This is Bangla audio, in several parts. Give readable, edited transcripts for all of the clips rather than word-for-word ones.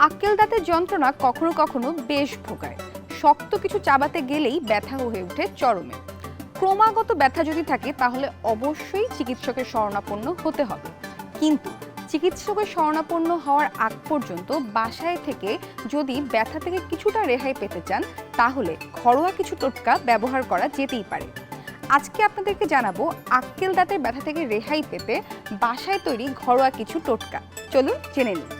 আক্কেল দাঁতের যন্ত্রণা কখনো কখনো বেশ ভোগায়। শক্ত কিছু চাবাতে গেলেই ব্যথা হয়ে ওঠে চরমে। ক্রমাগত ব্যথা যদি থাকে তাহলে অবশ্যই চিকিৎসকের শরণাপন্ন হতে হবে। কিন্তু চিকিৎসকের শরণাপন্ন হওয়ার আগ পর্যন্ত বাসায় থেকে যদি ব্যথা থেকে কিছুটা রেহাই পেতে চান তাহলে ঘরোয়া কিছু টোটকা ব্যবহার করা যেতেই পারে। আজকে আপনাদেরকে জানাবো আক্কেল দাঁতের ব্যথা থেকে রেহাই পেতে বাসায় তৈরি ঘরোয়া কিছু টোটকা। চলুন জেনে নিন।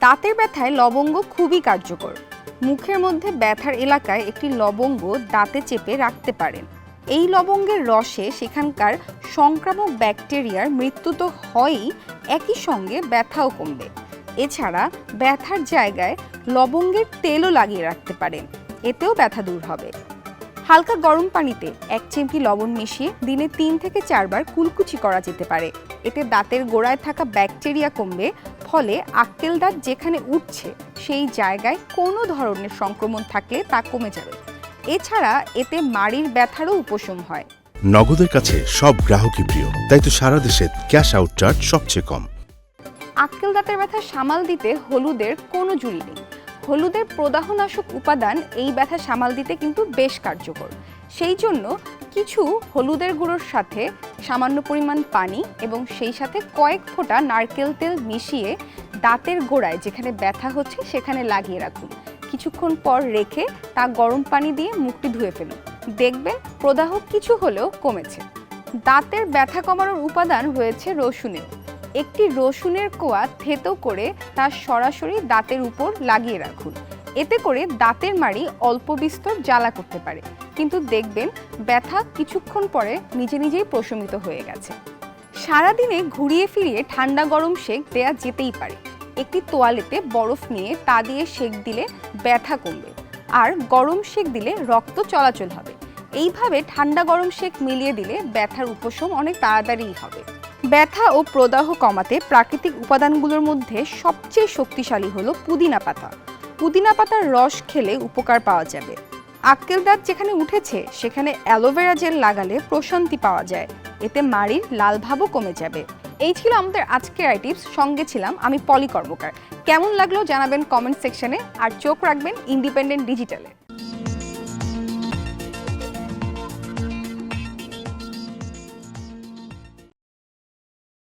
দাঁতের ব্যথায় লবঙ্গ খুবই কার্যকর। মুখের মধ্যে ব্যথার এলাকায় একটি লবঙ্গ দাঁতে চেপে রাখতে পারেন। এই লবঙ্গের রসে সেখানকার সংক্রামক ব্যাকটেরিয়ার মৃত্যু তো হয়ই, একই সঙ্গে ব্যথাও কমবে। এছাড়া ব্যথার জায়গায় লবঙ্গের তেলও লাগিয়ে রাখতে পারেন, এতেও ব্যথা দূর হবে। হালকা গরম পানিতে 1 চিমটি লবণ মিশিয়ে দিনে 3 থেকে 4 বার কুলকুচি করা যেতে পারে। এতে দাঁতের গোড়ায় থাকা ব্যাকটেরিয়া কমবে, ফলে আক্কেল দাঁত যেখানে উঠছে সেই জায়গায় কোনো ধরনের সংক্রমণ থাকলে তা কমে যাবে। এছাড়া এতে মাড়ির ব্যথারও উপশম হয়। নগদের কাছে সব গ্রাহকই প্রিয়, তাই তো সারা দেশে ক্যাশ আউট চার্জ সবচেয়ে কম। আক্কেল দাঁতের ব্যথা সামাল দিতে হলুদের কোনো জুড়ি নেই। হলুদের প্রদাহনাশক উপাদান এই ব্যথা সামাল দিতে কিন্তু বেশ কার্যকর। সেই জন্য কিছু হলুদের গুঁড়োর সাথে সামান্য পরিমাণ পানি এবং সেই সাথে কয়েক ফোঁটা নারকেল তেল মিশিয়ে দাঁতের গোড়ায় যেখানে ব্যথা হচ্ছে সেখানে লাগিয়ে রাখুন। কিছুক্ষণ পর রেখে তা গরম পানি দিয়ে মুখটি ধুয়ে ফেলুন। দেখবেন প্রদাহ কিছু হলেও কমেছে। দাঁতের ব্যথা কমানোর উপাদান রয়েছে রসুনের। একটি রসুনের কোয়া থেতো করে তা সরাসরি দাঁতের উপর লাগিয়ে রাখুন। এতে করে দাঁতের মাড়ি অল্প বিস্তর জ্বালা করতে পারে, কিন্তু দেখবেন ব্যথা কিছুক্ষণ পরে নিজে নিজেই প্রশমিত হয়ে গেছে। সারাদিনে ঘুরিয়ে ফিরিয়ে ঠান্ডা গরম সেক দেয়া যেতেই পারে। একটি তোয়ালেতে বরফ নিয়ে তা দিয়ে সেক দিলে ব্যথা কমবে, আর গরম সেক দিলে রক্ত চলাচল হবে। এইভাবে ঠান্ডা গরম সেক মিলিয়ে দিলে ব্যথার উপশম অনেক তাড়াতাড়িই হবে। ব্যথা ও প্রদাহ কমাতে প্রাকৃতিক উপাদানগুলোর মধ্যে সবচেয়ে শক্তিশালী হলো পুদিনা পাতা। পুদিনা পাতার রস খেলে উপকার পাওয়া যাবে। আক্কেল দাঁত যেখানে উঠেছে সেখানে অ্যালোভেরা জেল লাগালে প্রশান্তি পাওয়া যায়, এতে মাড়ির লাল ভাবও কমে যাবে। এই ছিল আমাদের আজকের আই টিপস। সঙ্গে ছিলাম আমি পলি কর্মকার। কেমন লাগলো জানাবেন কমেন্ট সেকশনে, আর চোখ রাখবেন ইন্ডিপেন্ডেন্ট ডিজিটালে।